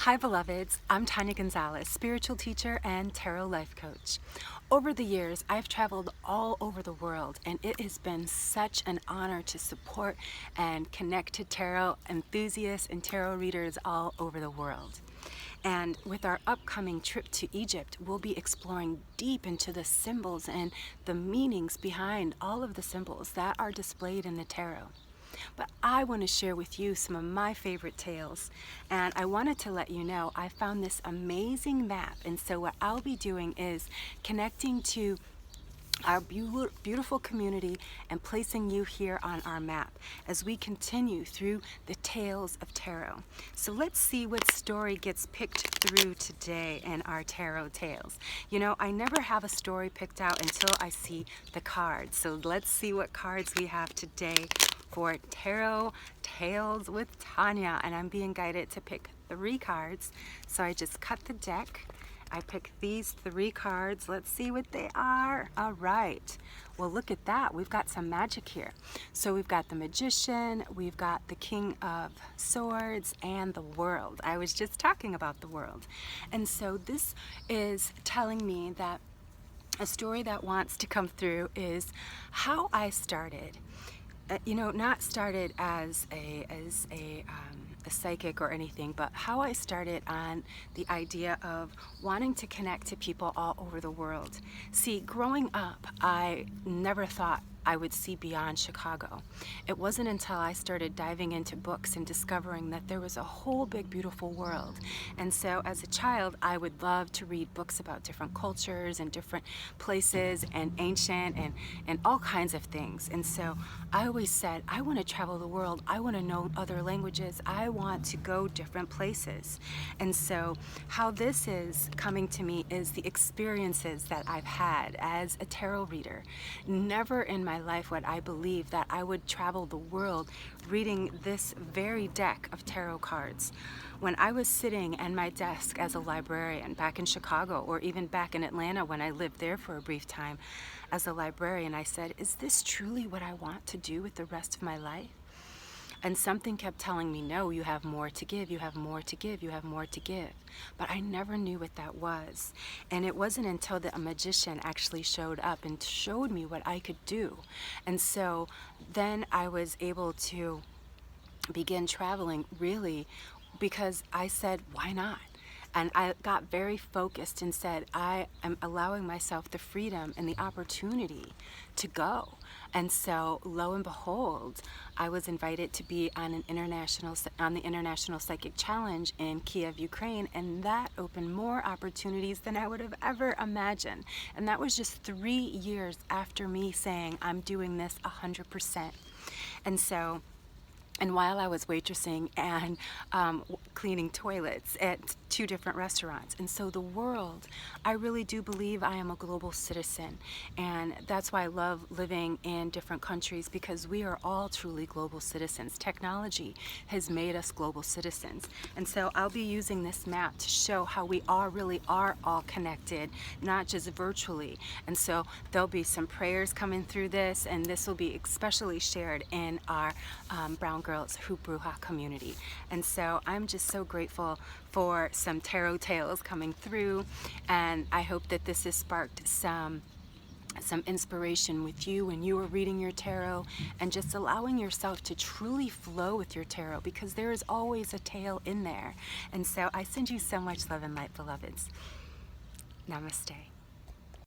Hi beloveds, I'm Tonya Gonzalez, spiritual teacher and tarot life coach. Over the years, I've traveled all over the world, and it has been such an honor to support and connect to tarot enthusiasts and tarot readers all over the world. And with our upcoming trip to Egypt, we'll be exploring deep into the symbols and the meanings behind all of the symbols that are displayed in the tarot. But I want to share with you some of my favorite tales, and I wanted to let you know I found this amazing map. And so what I'll be doing is connecting to our beautiful community and placing you here on our map as we continue through the tales of tarot. So let's see what story gets picked through today in our tarot tales. You know, I never have a story picked out until I see the cards. So let's see what cards we have today for Tarot Tales with Tonya. And I'm being guided to pick 3 cards. So I just cut the deck. I picked these 3 cards. Let's see what they are. All right. Well, look at that. We've got some magic here. So we've got the Magician, we've got the King of Swords, and the World. I was just talking about the World. And so this is telling me that a story that wants to come through is how I started. You know, not started as a psychic or anything, but how I started on the idea of wanting to connect to people all over the world. See, growing up, I never thought I would see beyond Chicago. It wasn't until I started diving into books and discovering that there was a whole big beautiful world. And so as a child, I would love to read books about different cultures and different places and ancient and all kinds of things. And so I always said, I want to travel the world. I want to know other languages. I want to go different places. And so how this is coming to me is the experiences that I've had as a tarot reader. Never in my life would I believe that I would travel the world reading this very deck of tarot cards. When I was sitting at my desk as a librarian back in Chicago, or even back in Atlanta when I lived there for a brief time as a librarian, I said, is this truly what I want to do with the rest of my life? And something kept telling me, no, you have more to give, you have more to give, you have more to give. But I never knew what that was. And it wasn't until a magician actually showed up and showed me what I could do. And so then I was able to begin traveling, really, because I said, why not? And I got very focused and said, I am allowing myself the freedom and the opportunity to go. And so, lo and behold, I was invited to be on the International Psychic Challenge in Kiev, Ukraine, and that opened more opportunities than I would have ever imagined. And that was just 3 years after me saying, I'm doing this 100%. And so, and while I was waitressing and cleaning toilets at 2 different restaurants. And so the world, I really do believe I am a global citizen. And that's why I love living in different countries, because we are all truly global citizens. Technology has made us global citizens. And so I'll be using this map to show how we really are all connected, not just virtually. And so there'll be some prayers coming through this, and this will be especially shared in our Brown Girls Who Bruja community. And so I'm just so grateful for some tarot tales coming through, and I hope that this has sparked some inspiration with you when you are reading your tarot, and just allowing yourself to truly flow with your tarot, because there is always a tale in there. And so I send you so much love and light, beloveds. Namaste.